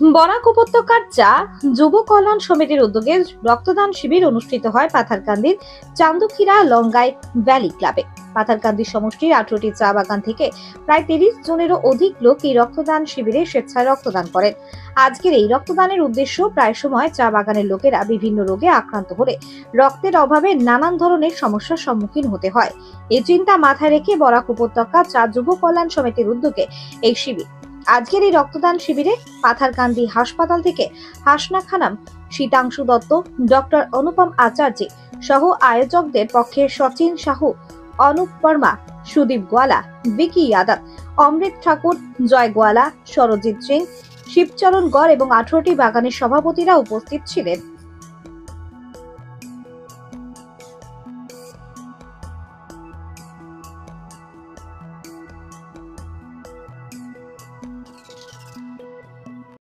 বরাক উপত্যকার চা যুব কল্যাণ সমিতির উদ্যোগে রক্তদান শিবির অনুষ্ঠিত হয় পাথারকান্দির চান্দুখিরা লঙ্গাই ভ্যালি ক্লাবে। পাথারকান্দি সমষ্টির 18টি চা বাগান থেকে প্রায় 30 জনেরও অধিক লোক এই রক্তদান শিবিরে স্বেচ্ছায় রক্তদান করেন। আজকের এই রক্তদানের উদ্দেশ্য, প্রায় সময় চা বাগানের লোকেরা বিভিন্ন রোগে আক্রান্ত হলে রক্তের অভাবে নানান ধরনের সমস্যার সম্মুখীন হতে হয়। এই চিন্তা মাথায় রেখে বরাক উপত্যকা চা যুব কল্যাণ সমিতির উদ্যোগে এই শিবির। আজকের এই রক্তদান শিবিরে পাথারকান্দি হাসপাতাল থেকে হাসনা খানম, শীতাংশু দত্ত, ডক্টর অনুপম আচার্য সহ আয়োজকদের পক্ষে সচিন সাহু, অনুপ বর্মা, সুদীপ গোয়ালা, বিকি যাদব, অমৃত ঠাকুর, জয় গোয়ালা, সরজিৎ সিং, শিবচরণ গড় এবং 18টি বাগানের সভাপতিরা উপস্থিত ছিলেন।